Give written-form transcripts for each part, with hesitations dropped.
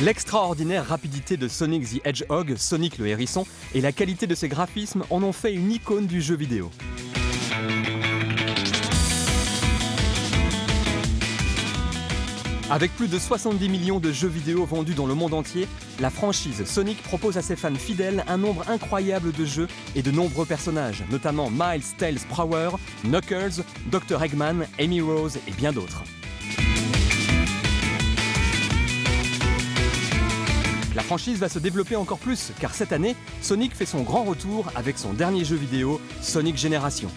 L'extraordinaire rapidité de Sonic the Hedgehog, Sonic le hérisson, et la qualité de ses graphismes en ont fait une icône du jeu vidéo. Avec plus de 70 millions de jeux vidéo vendus dans le monde entier, la franchise Sonic propose à ses fans fidèles un nombre incroyable de jeux et de nombreux personnages, notamment Miles Tails Prower, Knuckles, Dr. Eggman, Amy Rose et bien d'autres. La franchise va se développer encore plus, car cette année, Sonic fait son grand retour avec son dernier jeu vidéo, Sonic Génération.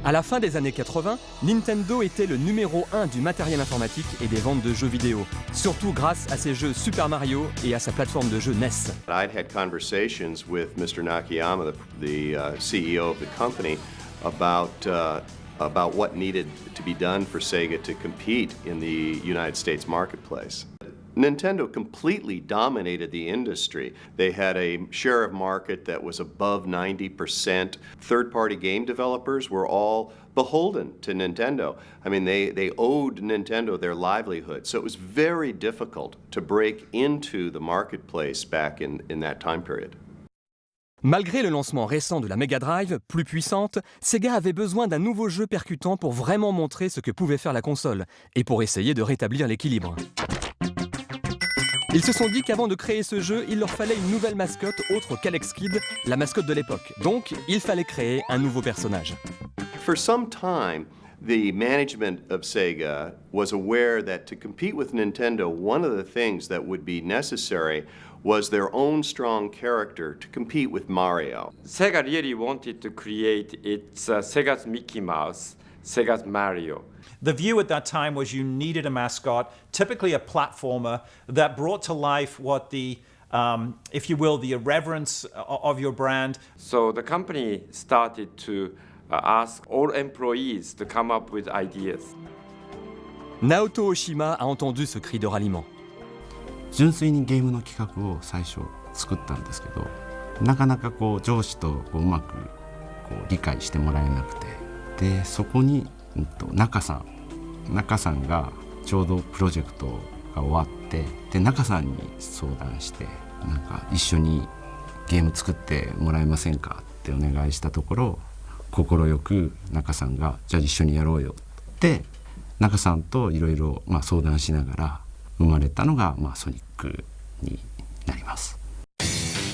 À la fin des années 80, Nintendo était le numéro 1 du matériel informatique et des ventes de jeux vidéo, surtout grâce à ses jeux Super Mario et à sa plateforme de jeu NES. I'd had conversations with Mr. Nakayama, the CEO of the company, about what needed to be done for SEGA to compete in the United States marketplace. Nintendo completely dominated the industry. They had a share of market that was above 90%. Third-party game developers were all beholden to Nintendo. I mean, they owed Nintendo their livelihood. So it was very difficult to break into the marketplace back in that time period. Malgré le lancement récent de la Mega Drive, plus puissante, Sega avait besoin d'un nouveau jeu percutant pour vraiment montrer ce que pouvait faire la console et pour essayer de rétablir l'équilibre. Ils se sont dit qu'avant de créer ce jeu, il leur fallait une nouvelle mascotte autre qu'Alex Kidd, la mascotte de l'époque. Donc, il fallait créer un nouveau personnage. For some time, the management of Sega was aware that to compete with Nintendo, one of the things that would be necessary was their own strong character to compete with Mario. Sega really wanted to create its Sega's Mickey Mouse, Sega's Mario. The view at that time was you needed a mascot, typically a platformer, that brought to life what the, if you will, the irreverence of your brand. So the company started to ask all employees to come up with ideas. Naoto Oshima a entendu ce cri de ralliement. 純粋にゲームの企画を最初作ったんですけど、なかなか上司とうまく理解してもらえなくて、でそこに中さんがちょうどプロジェクトが終わって、で中さんに相談して、なんか一緒にゲーム作ってもらえませんかってお願いしたところ、快く中さんがじゃあ一緒にやろうよって中さんといろいろ相談しながら生まれたのがソニックになります。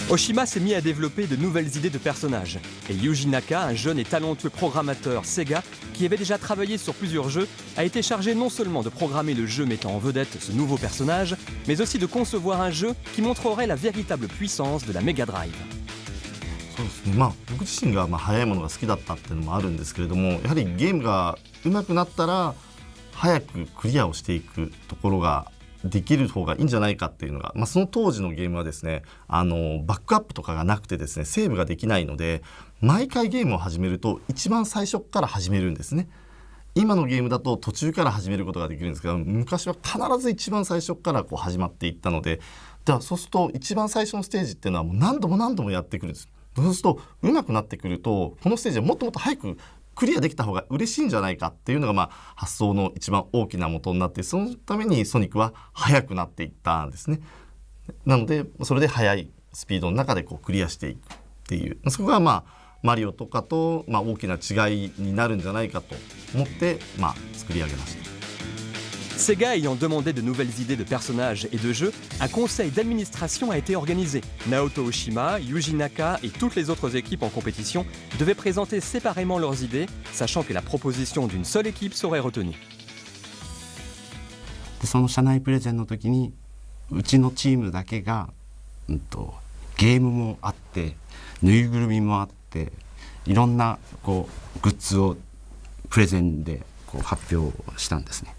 Oshima s'est mis à développer de nouvelles idées de personnages. Et Yuji Naka, un jeune et talentueux programmateur SEGA, qui avait déjà travaillé sur plusieurs jeux, a été chargé non seulement de programmer le jeu mettant en vedette ce nouveau personnage, mais aussi de concevoir un jeu qui montrerait la véritable puissance de la Mega Drive. そうですね、僕自身が速いものが好きだったっていうのもあるんですけれども、やはりゲームが上手くなったら早くクリアをしていくところができる方がいいんじゃないかっていうのが、その当時のゲームはですね、バックアップとかがなくてですね、セーブができないので、毎回ゲームを始めると一番最初から始めるんですね。今のゲームだと途中から始めることができるんですけど、昔は必ず一番最初から始まっていったので、そうすると一番最初のステージっていうのはもう何度もやってくるんです。そうすると上手くなってくると、このステージはもっともっと早くクリアできた方が嬉しいんじゃないかっていうのが発想の一番大きな元になって、そのためにソニックは速くなっていったんですね。なのでそれで速いスピードの中でクリアしていくっていう、そこがマリオとかと大きな違いになるんじゃないかと思って作り上げました。Sega ayant demandé de nouvelles idées de personnages et de jeux, un conseil d'administration a été organisé. Naoto Oshima, Yuji Naka et toutes les autres équipes en compétition devaient présenter séparément leurs idées, sachant que la proposition d'une seule équipe serait retenue. でその社内プレゼンの時にうちのチームだけが、ゲームもあってぬいぐるみもあっていろんなグッズをプレゼンで発表したんですね。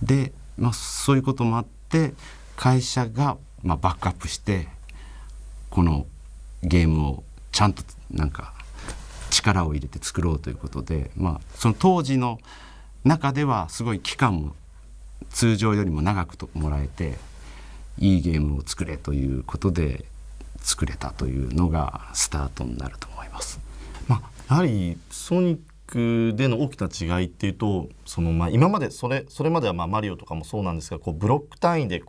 で、そういうこともあって会社がバックアップしてこのゲームをちゃんとなんか力を入れて作ろうということで、その当時の中ではすごい期間も通常よりも長くもらえていいゲームを作れということで作れたというのがスタートになると思います。やはりソニックでの大きな違いっていうと今までそれまではマリオとかもそうなんですがブロック単位で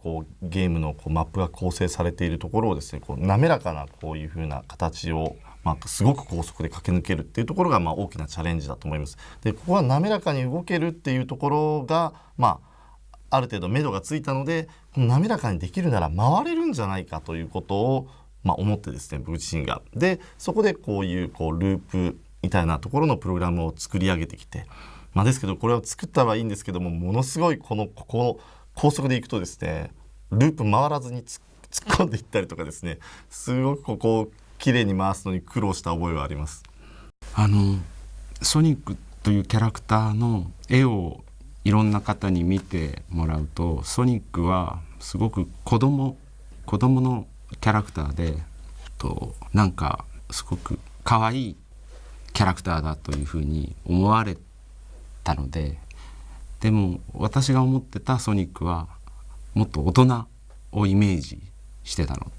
ゲームのマップが構成されているところをですね滑らかなこういう風な形をすごく高速で駆け抜けるっていうところが大きなチャレンジだと思います。でここは滑らかに動けるっていうところがある程度目処がついたので滑らかにできるなら回れるんじゃないかということを思ってですね僕自身が。でそこでこういうループみたいなところのプログラムを作り上げてきて、ですけどこれを作ったはいいんですけどもものすごいここ高速でいくとですねループ回らずに突っ込んでいったりとかですねすごくここをきれいに回すのに苦労した覚えはあります。ソニックというキャラクターの絵をいろんな方に見てもらうとソニックはすごく子供のキャラクターでなんかすごく可愛いキャラクターだというふうに思われたので、でも私が思ってたソニックはもっと大人をイメージしてたの。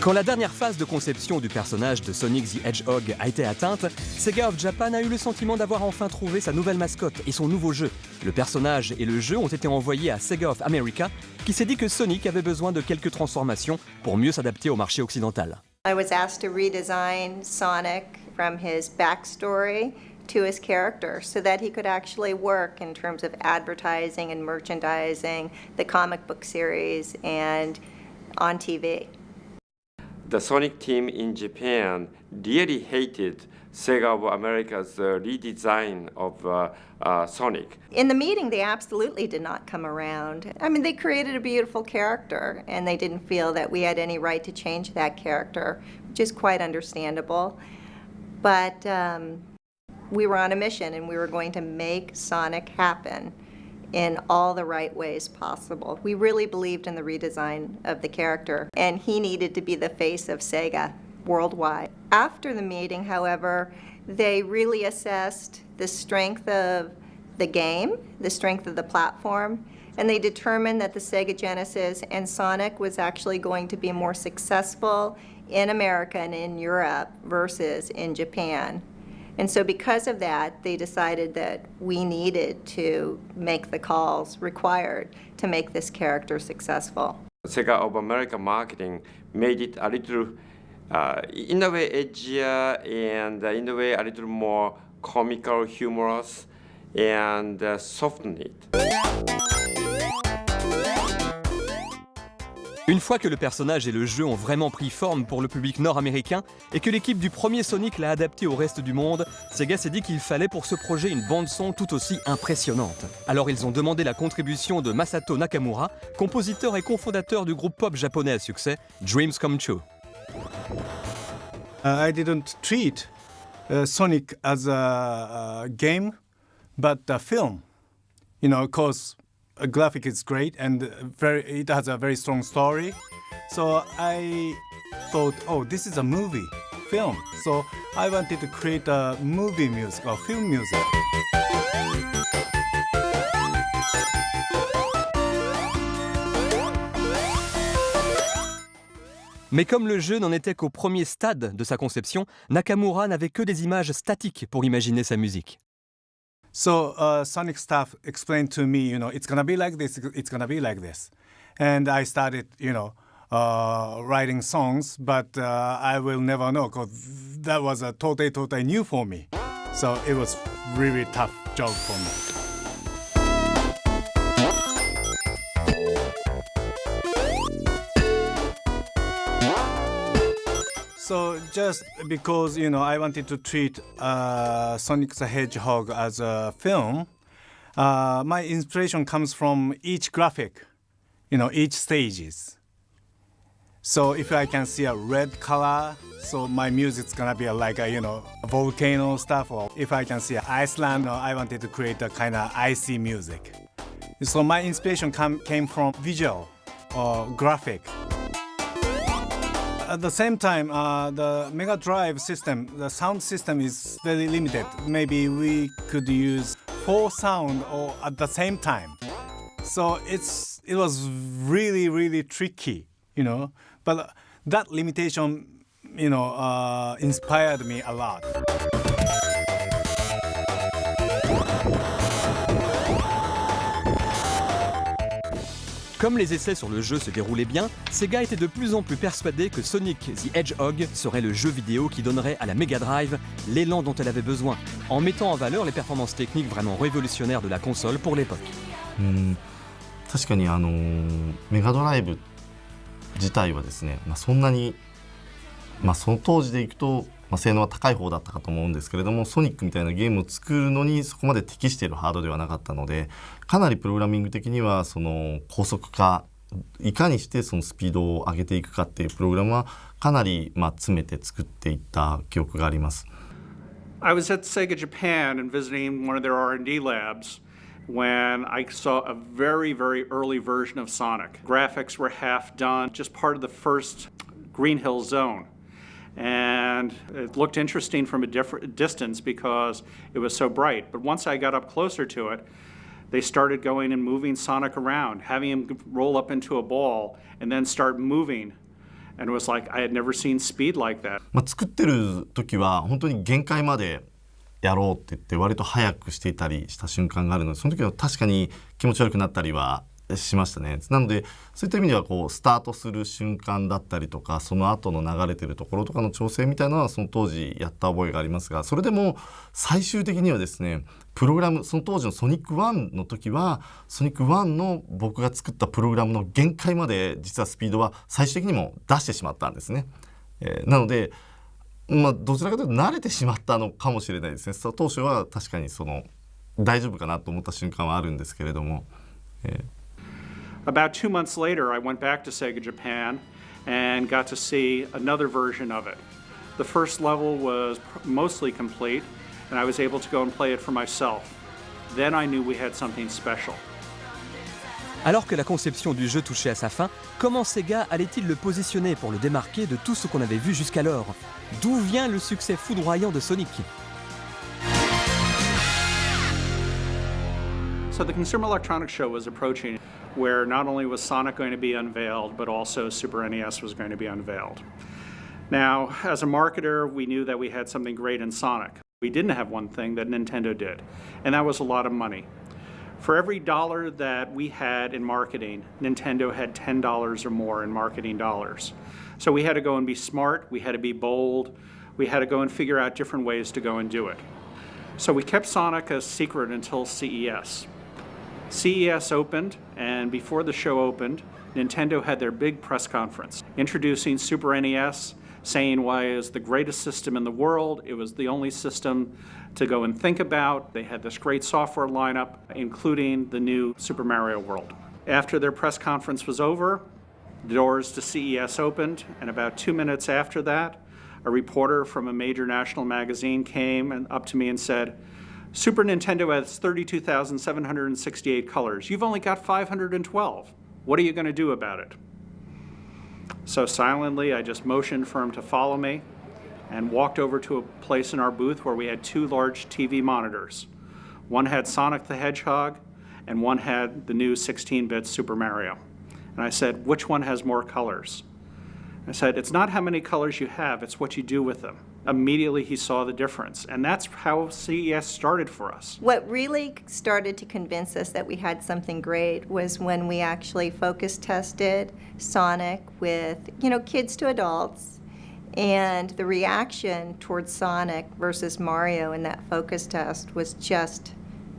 Quand la dernière phase de conception du personnage de Sonic the Hedgehog a été atteinte, SEGA of Japan a eu le sentiment d'avoir enfin trouvé sa nouvelle mascotte et son nouveau jeu. Le personnage et le jeu ont été envoyés à SEGA of America, qui s'est dit que Sonic avait besoin de quelques transformations pour mieux s'adapter au marché occidental. I was asked to redesign Sonic from his backstory to his character so that he could actually work in terms of advertising and merchandising the comic book series and on TV. The Sonic team in Japan really hated SEGA of America's redesign of Sonic. In the meeting, they absolutely did not come around. I mean, they created a beautiful character, and they didn't feel that we had any right to change that character, which is quite understandable. But we were on a mission, and we were going to make Sonic happen in all the right ways possible. We really believed in the redesign of the character, and he needed to be the face of SEGA worldwide. After the meeting, however, they really assessed the strength of the game, the strength of the platform, and they determined that the Sega Genesis and Sonic was actually going to be more successful in America and in Europe versus in Japan. And so because of that, they decided that we needed to make the calls required to make this character successful. SEGA of America marketing made it a little, in a way, edgier and in a way a little more comical, humorous, and softened it. Une fois que le personnage et le jeu ont vraiment pris forme pour le public nord-américain et que l'équipe du premier Sonic l'a adapté au reste du monde, Sega s'est dit qu'il fallait pour ce projet une bande-son tout aussi impressionnante. Alors ils ont demandé la contribution de Masato Nakamura, compositeur et cofondateur du groupe pop japonais à succès Dreams Come True. I didn't treat Sonic as a game, but a film. Because a graphic is great and it has a very strong story. So I thought, this is a movie, film. So I wanted to create a movie music or film music. Mais comme le jeu n'en était qu'au premier stade de sa conception, Nakamura n'avait que des images statiques pour imaginer sa musique. So Sonic staff explained to me, it's going to be like this, it's going to be like this. And I started, writing songs, but I will never know because that was a totally new for me. So it was really tough job for me. So just because, I wanted to treat Sonic the Hedgehog as a film, my inspiration comes from each graphic, each stages. So if I can see a red color, so my music's gonna be like a volcano stuff, or if I can see Iceland, I wanted to create a kind of icy music. So my inspiration came from visual or graphic. at the same time, the Mega Drive system, the sound system is very limited. Maybe we could use 4 sound or at the same time. So it was really, really tricky, But that limitation, inspired me a lot. Comme les essais sur le jeu se déroulaient bien, SEGA était de plus en plus persuadé que Sonic the Hedgehog serait le jeu vidéo qui donnerait à la Mega Drive l'élan dont elle avait besoin, en mettant en valeur les performances techniques vraiment révolutionnaires de la console pour l'époque. 確かにメガドライブ自体はですね、そんなに、その当時でいくと、性能は高い方だったかと思うんですけれども、ソニックみたいなゲームを作るのにそこまで適しているハードではなかったので、かなりプログラミング的にはその高速化、いかにしてそのスピードを上げていくかっていうプログラムはかなり詰めて作っていった記憶があります。I was at SEGA Japan and visiting one of their R&D labs when I saw a very, very early version of Sonic. Graphics were half done, just part of the first Green Hill Zone. And it looked interesting from a different distance because it was so bright. But once I got up closer to it, they started going and moving Sonic around, having him roll up into a ball and then start moving. And it was like I had never seen speed like that. 作ってる時は本当に限界までやろうって言って割と早くしていたりした瞬間があるので、その時は確かに気持ち悪くなったりはしましたね。なのでそういった意味ではスタートする瞬間だったりとか、その後の流れてるところとかの調整みたいなのはその当時やった覚えがありますが、それでも最終的にはですね、プログラム、その当時のソニック1の時はソニック1の僕が作ったプログラムの限界まで実はスピードは最終的にも出してしまったんですね。なのでどちらかというと慣れてしまったのかもしれないですね。当初は確かに大丈夫かなと思った瞬間はあるんですけれども。About 2 months later, I went back to SEGA Japan and got to see another version of it. The first level was mostly complete, and I was able to go and play it for myself. Then I knew we had something special. Alors que la conception du jeu touchait à sa fin, comment SEGA allait-il le positionner pour le démarquer de tout ce qu'on avait vu jusqu'alors? D'où vient le succès foudroyant de Sonic? So the Consumer Electronics Show was approaching, where not only was Sonic going to be unveiled, but also Super NES was going to be unveiled. Now, as a marketer, we knew that we had something great in Sonic. We didn't have one thing that Nintendo did, and that was a lot of money. For every dollar that we had in marketing, Nintendo had $10 or more in marketing dollars. So we had to go and be smart, we had to be bold, we had to go and figure out different ways to go and do it. So we kept Sonic a secret until CES. CES opened, and before the show opened, Nintendo had their big press conference, introducing Super NES, saying why it was the greatest system in the world. It was the only system to go and think about. They had this great software lineup, including the new Super Mario World. After their press conference was over, the doors to CES opened, and about 2 minutes after that, a reporter from a major national magazine came up to me and said, Super Nintendo has 32,768 colors. You've only got 512. What are you going to do about it? So silently, I just motioned for him to follow me and walked over to a place in our booth where we had 2 large TV monitors. One had Sonic the Hedgehog, and one had the new 16-bit Super Mario. And I said, which one has more colors? I said, it's not how many colors you have, it's what you do with them. Immediately he saw the difference, and that's how CES started for us. What really started to convince us that we had something great was when we actually focus tested Sonic with, kids to adults, and the reaction towards Sonic versus Mario in that focus test was just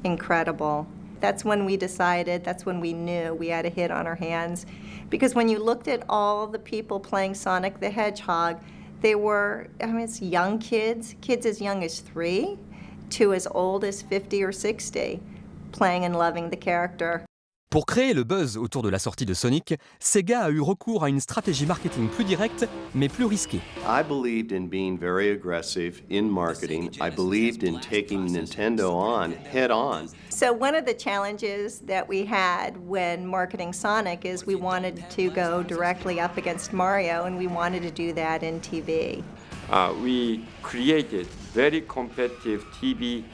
incredible. That's when we decided, that's when we knew we had a hit on our hands. Because when you looked at all the people playing Sonic the Hedgehog, they were, it's young kids as young as 3 to as old as 50 or 60, playing and loving the character. Pour créer le buzz autour de la sortie de Sonic, SEGA a eu recours à une stratégie marketing plus directe, mais plus risquée. I believed in being very aggressive in marketing. I believed in taking Nintendo on head on. So one of the challenges that we had when marketing Sonic is we wanted to go directly up against Mario, and we wanted to do that in TV. We created very competitive TV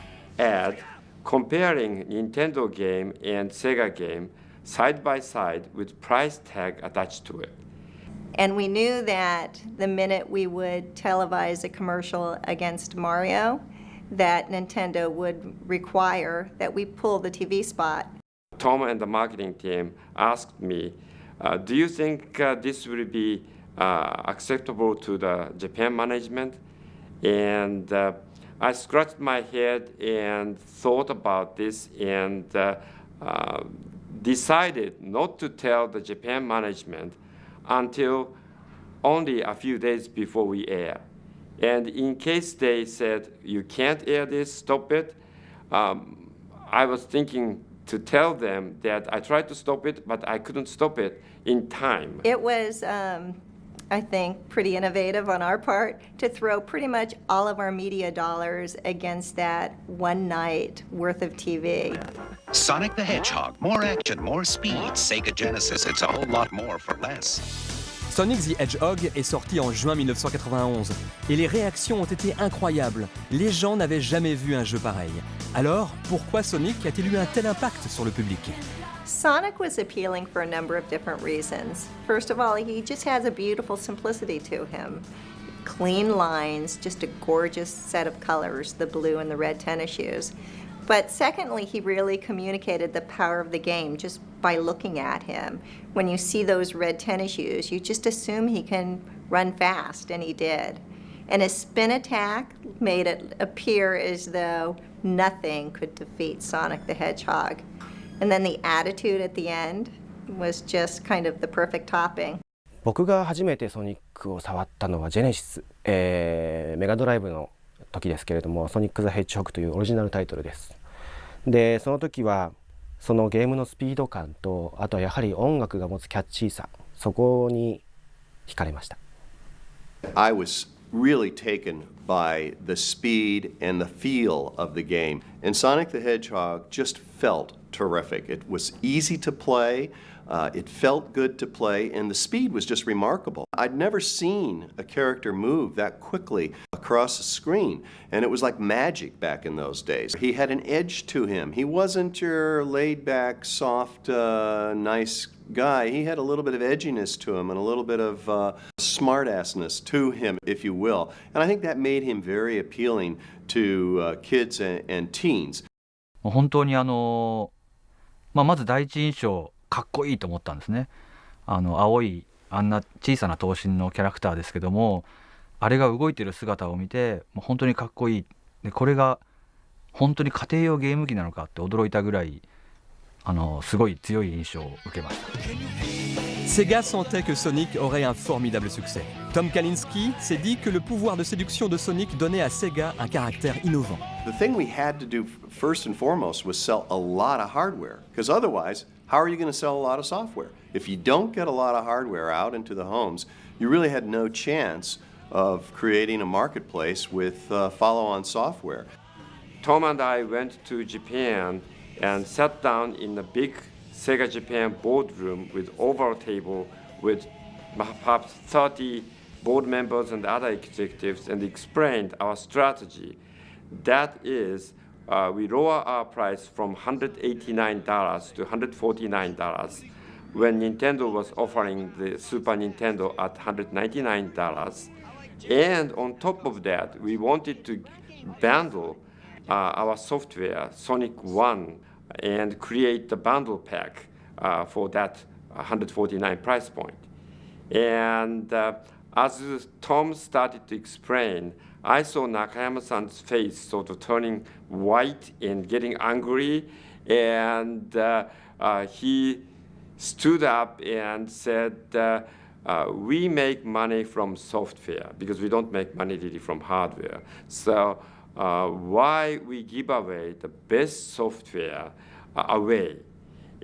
ad comparing Nintendo game and Sega game side by side with price tag attached to it. And we knew that the minute we would televise a commercial against Mario, that Nintendo would require that we pull the TV spot. Tom and the marketing team asked me, do you think this will be acceptable to the Japan management? And I scratched my head and thought about this and decided not to tell the Japan management until only a few days before we air. And in case they said, you can't air this, stop it, I was thinking to tell them that I tried to stop it, but I couldn't stop it in time. It was, I think, pretty innovative on our part to throw pretty much all of our media dollars against that one night worth of TV. Sonic the Hedgehog, more action, more speed. Sega Genesis, it's a whole lot more for less. Sonic the Hedgehog est sorti en juin 1991 et les réactions ont été incroyables. Les gens n'avaient jamais vu un jeu pareil. Alors, pourquoi Sonic a-t-il eu un tel impact sur le public ? Sonic was appealing for a number of different reasons. First of all, he just has a beautiful simplicity to him. Clean lines, just a gorgeous set of colors, the blue and the red tennis shoes. But secondly, he really communicated the power of the game just by looking at him. When you see those red tennis shoes, you just assume he can run fast, and he did. And his spin attack made it appear as though nothing could defeat Sonic the Hedgehog. And then the attitude at the end was just kind of the perfect topping. 僕が初めてソニックを触ったのはジェネシス、メガドライブの時ですけれども、ソニック・ザ・ヘッジホッグというオリジナルタイトルです。で、その時はそのゲームのスピード感と、あとはやはり音楽が持つキャッチーさ、そこに惹かれました。I was really taken by the speed and the feel of the game. And Sonic the Hedgehog just felt terrific. It was easy to play. It felt good to play, and the speed was just remarkable. I'd never seen a character move that quickly across the screen, and it was like magic back in those days. He had an edge to him. He wasn't your laid-back, soft, nice guy. He had a little bit of edginess to him and a little bit of smart-assness to him, if you will. And I think that made him very appealing to kids and teens. 本当にまず第一印象かっこいいと思ったんですね。青いあんな小さな頭身のキャラクターですけども、あれが動いてる姿を見てもう本当にかっこいい。でこれが本当に家庭用ゲーム機なのかって驚いたぐらいすごい強い印象を受けました。SEGA sentait que Sonic aurait un formidable succès. Tom Kalinske s'est dit que le pouvoir de séduction de Sonic donnait à SEGA un caractère innovant. The thing we had to do first and foremost was sell a lot of hardware, because otherwise, how are you going to sell a lot of software? If you don't get a lot of hardware out into the homes, you really had no chance of creating a marketplace with follow-on software. Tom and I went to Japan and sat down in a big Sega Japan boardroom with oval table with perhaps 30 board members and other executives and explained our strategy. That is, we lower our price from $189 to $149 when Nintendo was offering the Super Nintendo at $199. And on top of that, we wanted to bundle our software, Sonic 1, and create the bundle pack for that $149 price point. And as Tom started to explain, I saw Nakayama-san's face sort of turning white and getting angry, and he stood up and said, we make money from software because we don't make money really from hardware. So why we give away the best software away?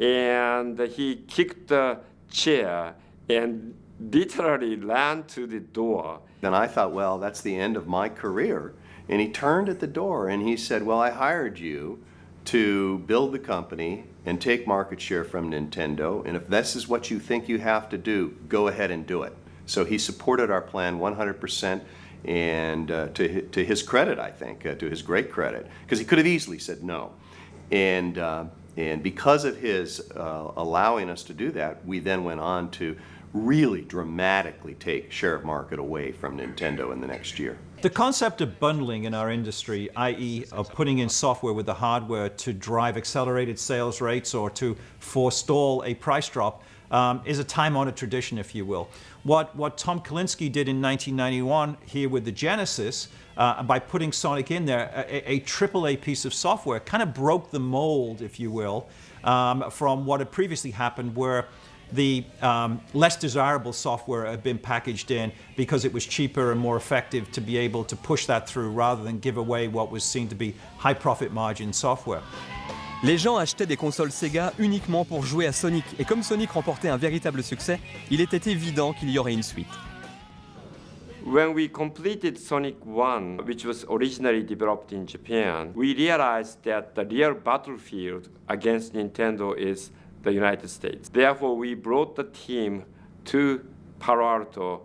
and he kicked the chair and literally ran to the door. And I thought, well, that's the end of my career. And he turned at the door and he said, well, I hired you to build the company and take market share from Nintendo, and if this is what you think you have to do, go ahead and do it. So he supported our plan 100%, and to his credit, I think, to his great credit, because he could have easily said no. And because of his allowing us to do that, we then went on to really dramatically take share of market away from Nintendo in the next year. The concept of bundling in our industry, i.e. of putting in software with the hardware to drive accelerated sales rates or to forestall a price drop, is a time-honored tradition, if you will. What Tom Kalinske did in 1991 here with the Genesis, by putting Sonic in there, a AAA piece of software, kind of broke the mold, if you will, from what had previously happened, where the less desirable software had been packaged in because it was cheaper and more effective to be able to push that through rather than give away what was seen to be high profit margin software. Les gens achetaient des consoles Sega uniquement pour jouer à Sonic, et comme Sonic remportait un véritable succès, il était évident qu'il y aurait une suite. When we completed Sonic 1, which was originally developed in Japan, we realized that the real battlefield against Nintendo is the United States. Therefore, we brought the team to Palo Alto,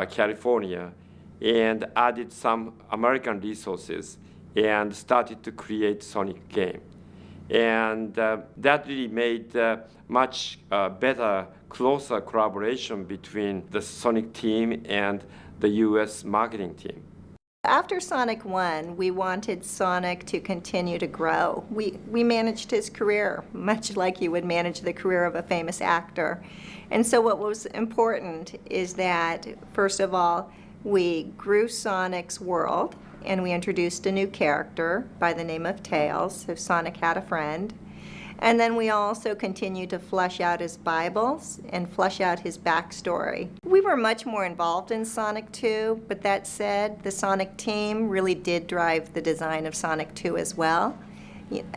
California, and added some American resources and started to create Sonic game. And that really made much better, closer collaboration between the Sonic team and the US marketing team. After Sonic 1, we wanted Sonic to continue to grow. We managed his career, much like you would manage the career of a famous actor. And so what was important is that, first of all, we grew Sonic's world, and we introduced a new character by the name of Tails, so Sonic had a friend. And then we also continued to flesh out his Bibles and flesh out his backstory. We were much more involved in Sonic 2, but that said, the Sonic team really did drive the design of Sonic 2 as well.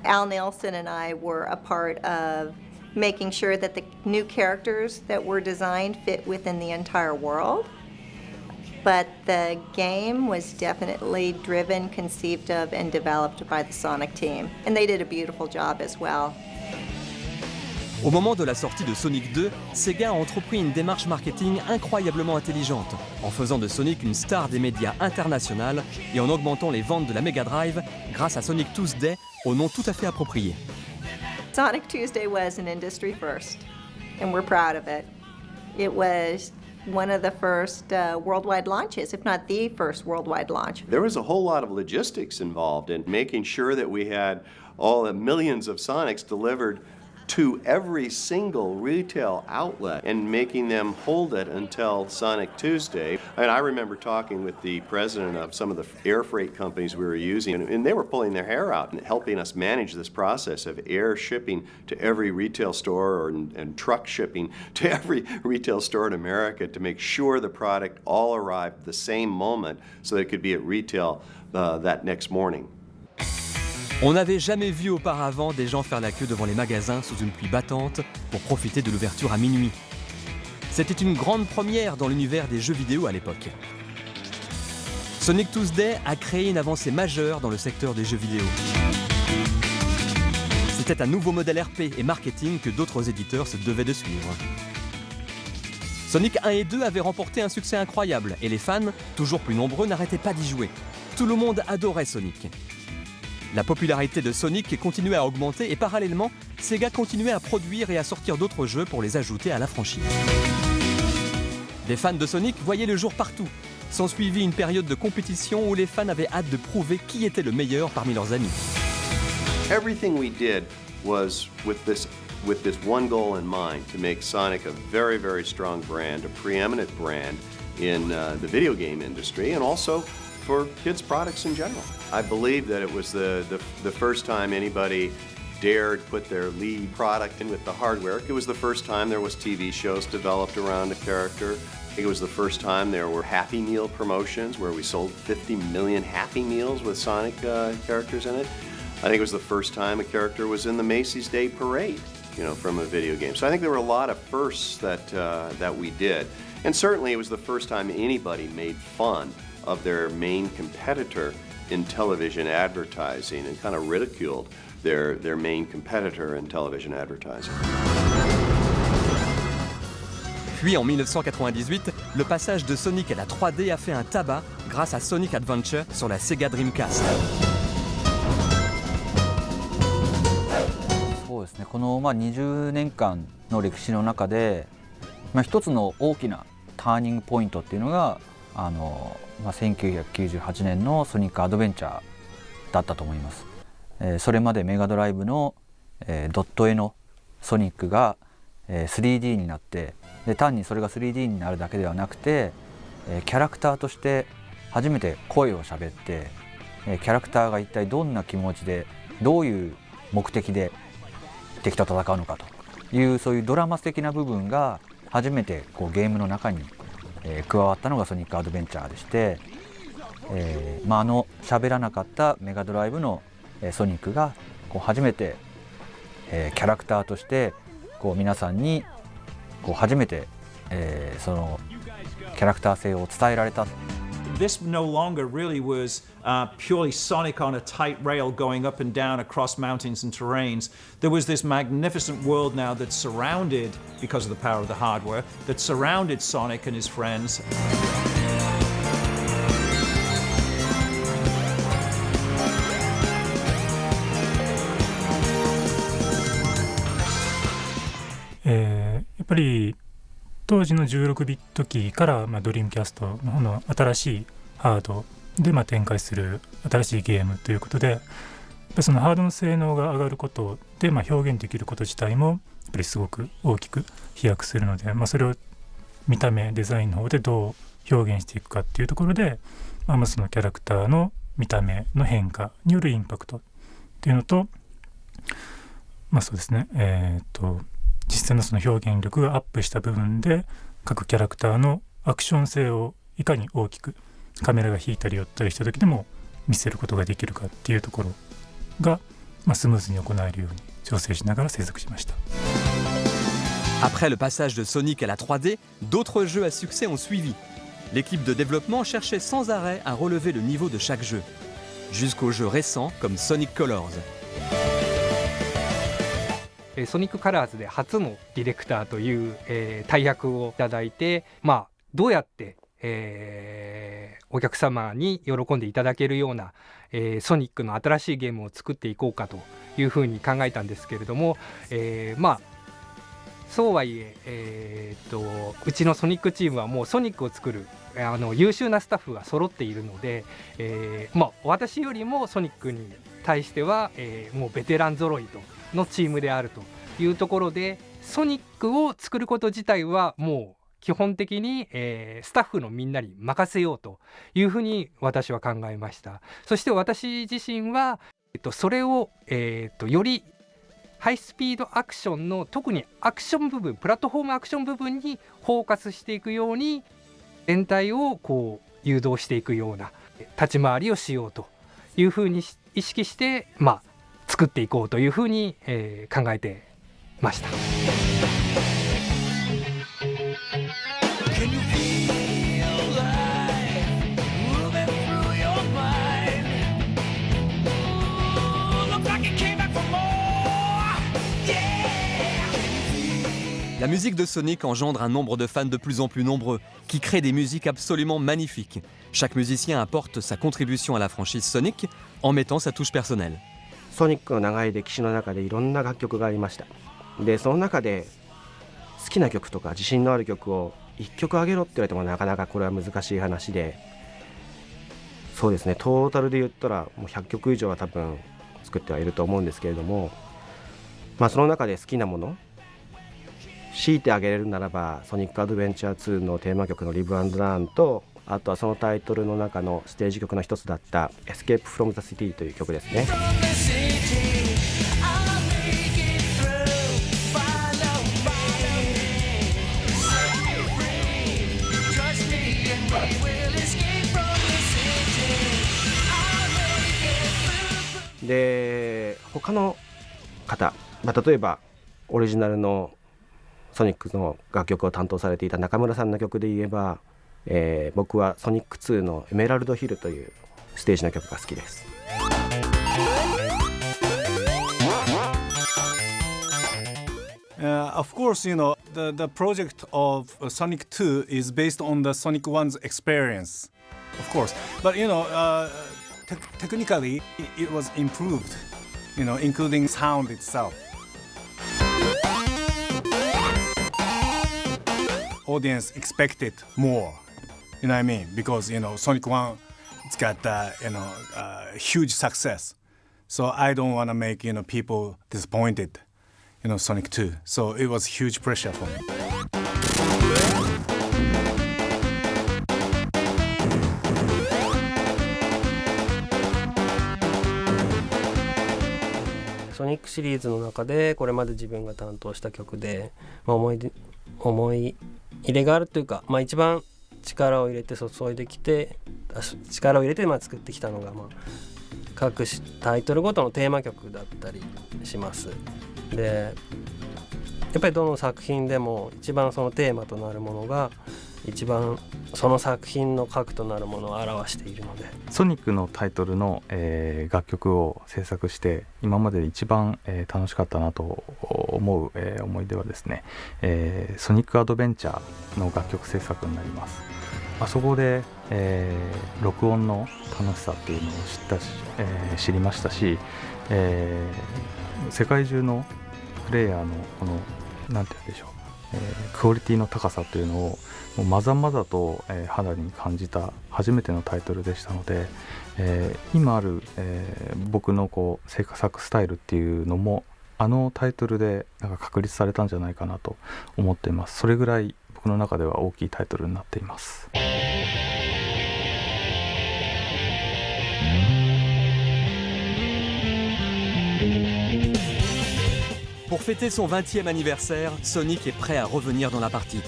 Al Nelson and I were a part of making sure that the new characters that were designed fit within the entire world. But the game was definitely driven, conceived of, and developed by the Sonic team. And they did a beautiful job as well. Au moment de la sortie de Sonic 2, Sega a entrepris une démarche marketing incroyablement intelligente, en faisant de Sonic une star des médias internationaux et en augmentant les ventes de la Mega Drive grâce à Sonic Tuesday, au nom tout à fait approprié. Sonic Tuesday was an industry first, and we're proud of it. It was one of the first worldwide launches, if not the first worldwide launch. There was a whole lot of logistics involved in making sure that we had all the millions of Sonics delivered to every single retail outlet and making them hold it until Sonic Tuesday. And I remember talking with the president of some of the air freight companies we were using, and they were pulling their hair out and helping us manage this process of air shipping to every retail store and truck shipping to every retail store in America to make sure the product all arrived the same moment so that it could be at retail that next morning. On n'avait jamais vu auparavant des gens faire la queue devant les magasins sous une pluie battante pour profiter de l'ouverture à minuit. C'était une grande première dans l'univers des jeux vidéo à l'époque. Sonic Tuesday a créé une avancée majeure dans le secteur des jeux vidéo. C'était un nouveau modèle RP et marketing que d'autres éditeurs se devaient de suivre. Sonic 1 et 2 avaient remporté un succès incroyable et les fans, toujours plus nombreux, n'arrêtaient pas d'y jouer. Tout le monde adorait Sonic. La popularité de Sonic continuait à augmenter et parallèlement, Sega continuait à produire et à sortir d'autres jeux pour les ajouter à la franchise. Des fans de Sonic voyaient le jour partout. S'ensuivit une période de compétition où les fans avaient hâte de prouver qui était le meilleur parmi leurs amis. Everything we did was with this one goal in mind, to make Sonic a very, very strong brand, a preeminent brand in the video game industry and also for kids' products in general. I believe that it was the first time anybody dared put their lead product in with the hardware. It was the first time there was TV shows developed around a character. I think it was the first time there were Happy Meal promotions where we sold 50 million Happy Meals with Sonic characters in it. I think it was the first time a character was in the Macy's Day Parade. from a video game. So I think there were a lot of firsts that we did. And certainly it was the first time anybody made fun of their main competitor in television advertising and kind of ridiculed their main competitor in television advertising. Puis en 1998, le passage de Sonic à la 3D a fait un tabac grâce à Sonic Adventure sur la Sega Dreamcast. そうですね、この20年間の歴史の中で、一つの大きなターニングポイントっていうのが1998年のソニックアドベンチャーだったと思います。それまでメガドライブの、ドット絵のソニックが、3D になって、で単にそれが 3D になるだけではなくて、キャラクターとして初めて声を喋って、キャラクターが一体どんな気持ちでどういう目的で敵と戦うのかという、そういうドラマ的な部分が初めてゲームの中に、加わったのがソニックアドベンチャーでして、喋らなかったメガドライブの、ソニックが初めて、キャラクターとして皆さんに初めて、そのキャラクター性を伝えられた。This no longer really was purely Sonic on a tight rail going up and down across mountains and terrains. There was this magnificent world now that surrounded, because of the power of the hardware, that surrounded Sonic and his friends. やっぱり当時の16ビット機から、ドリームキャストの方の新しいハードで、展開する新しいゲームということで、そのハードの性能が上がることで、表現できること自体もやっぱりすごく大きく飛躍するので、それを見た目デザインの方でどう表現していくかっていうところで、そのキャラクターの見た目の変化によるインパクトっていうのと、そうですね、実際のその表現力がアップした部分で各キャラクターのアクション性をいかに大きくカメラが引いたり寄ったりした時でも見せることができるかっていうところが、スムーズに行えるように調整しながら制作しました。Après le passage de Sonic à la 3D, d'autres jeux à succès ont suivi. L'équipe de développement cherchait sans arrêt à relever le niveau de chaque jeu, jusqu'aux jeux récents comme Sonic Colors. ソニックカラーズで初のディレクターという、大役をいただいて、どうやって、お客様に喜んでいただけるような、ソニックの新しいゲームを作っていこうかというふうに考えたんですけれども、そうはいえうちのソニックチームはもうソニックを作る優秀なスタッフが揃っているので、私よりもソニックに対しては、もうベテラン揃いとのチームであるというところで、ソニックを作ること自体はもう基本的に、スタッフのみんなに任せようというふうに私は考えました。そして私自身は、それを、よりハイスピードアクションの特にアクション部分、プラットフォームアクション部分にフォーカスしていくように全体を誘導していくような立ち回りをしようというふうに意識して、作っていこうというふうに、考えてました。La musique de Sonic engendre un nombre de fans de plus en plus nombreux, qui créent des musiques absolument magnifiques. Chaque musicien apporte sa contribution à la franchise Sonic en mettant sa touche personnelle. ソニックの長い歴史の中でいろんな楽曲がありました。でその中で好きな曲とか自信のある曲を1曲あげろって言われてもなかなかこれは難しい話で、そうですね、トータルで言ったらもう100曲以上は多分作ってはいると思うんですけれども、その中で好きなもの強いてあげれるならばソニックアドベンチャー2のテーマ曲のリブ&ラーンと、あとはそのタイトルの中のステージ曲の一つだったエスケープフロムザシティという曲ですね。で他の方、例えばオリジナルのソニックの楽曲を担当されていた中村さんの曲で言えば、僕はソニック2のエメラルドヒルというステージの曲が好きです。Of course, the project of Sonic 2 is based on the Sonic 1's experience, of course. But, technically, it was improved, including sound itself. Audience expected more, you know what I mean? Because, Sonic 1, it's got, huge success. So I don't want to make, people disappointed. Sonic 2. So it was huge pressure for me. ソニックシリーズの中でこれまで自分が担当した曲で、思い入れがあるというか、一番力を入れて作ってきたのが、各タイトルごとのテーマ曲だったりします。でやっぱりどの作品でも一番そのテーマとなるものが一番その作品の核となるものを表しているので、ソニックのタイトルの、楽曲を制作して今までで一番、楽しかったなと思う、思い出はですね、ソニックアドベンチャーの楽曲制作になります。あそこで、録音の楽しさっていうのを知りましたし、世界中のプレイヤーのこのなんて言うんでしょう、クオリティの高さというのをもうまざまざと、肌に感じた初めてのタイトルでしたので、今ある、僕の制作スタイルっていうのもあのタイトルで確立されたんじゃないかなと思っています。それぐらい僕の中では大きいタイトルになっています。Pour fêter son 20e anniversaire, Sonic est prêt à revenir dans la partie.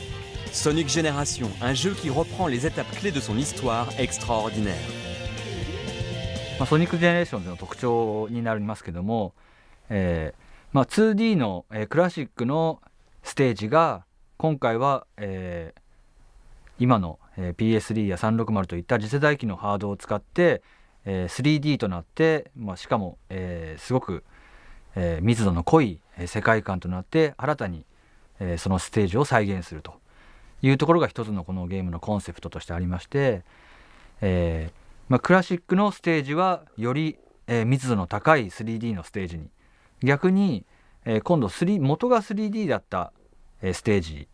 Sonic Génération, un jeu qui reprend les étapes clés de son histoire extraordinaire. ソニックジェネレーションの特徴になりますけども、2D の、クラシックのステージが今回は、今の、PS3 や360といった次世代機のハードを使って、3D となって、しかも、すごく密度の濃い世界観となって新たにそのステージを再現するというところが一つのこのゲームのコンセプトとしてありまして、クラシックのステージはより密度の高い 3D のステージに、逆に今度元が 3D だったステージ、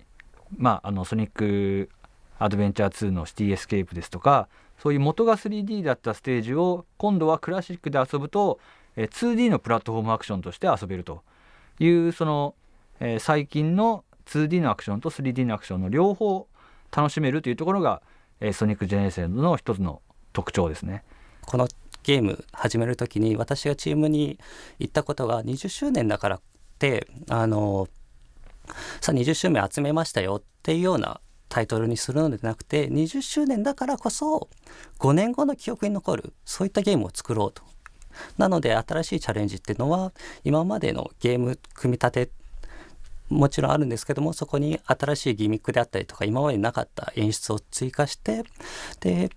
ソニックアドベンチャー2のシティエスケープですとか、そういう元が 3D だったステージを今度はクラシックで遊ぶと2D のプラットフォームアクションとして遊べるというその、最近の 2D のアクションと 3D のアクションの両方楽しめるというところが、ソニックジェネレーションの一つの特徴ですね。このゲーム始めるときに私がチームに言ったことが20周年だからってさあ20周年集めましたよっていうようなタイトルにするのではなくて、20周年だからこそ5年後の記憶に残るそういったゲームを作ろうと。なので新しいチャレンジっていうのは今までのゲーム組み立てもちろんあるんですけども、そこに新しいギミックであったりとか今までなかった演出を追加して、で、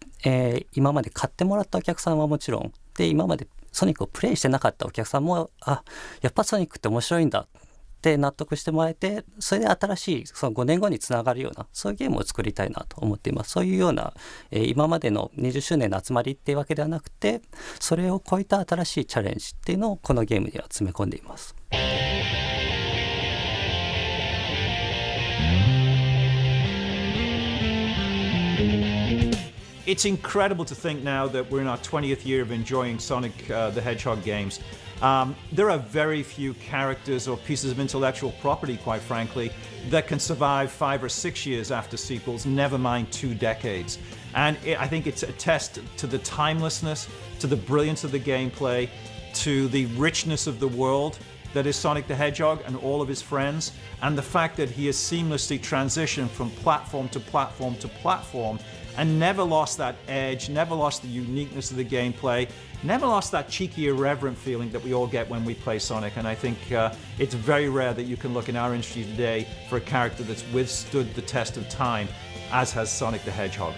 今まで買ってもらったお客さんはもちろんで、今までソニックをプレイしてなかったお客さんもやっぱソニックって面白いんだって納得してもらえて、それで新しいその5年後につながるようなそういうゲームを作りたいなと思っています。そういうような、今までの20周年の集まりっていうわけではなくて、それを超えた新しいチャレンジっていうのをこのゲームには詰め込んでいます。It's incredible to think now that we're in our 20th year of enjoying Sonic the Hedgehog games. There are very few characters or pieces of intellectual property, quite frankly, that can survive 5 or 6 years after sequels, never mind 2 decades. And I think it's a test to the timelessness, to the brilliance of the gameplay, to the richness of the world, that is Sonic the Hedgehog and all of his friends, and the fact that he has seamlessly transitioned from platform to platform to platform and never lost that edge, never lost the uniqueness of the gameplay, never lost that cheeky, irreverent feeling that we all get when we play Sonic. And I think it's very rare that you can look in our industry today for a character that's withstood the test of time, as has Sonic the Hedgehog.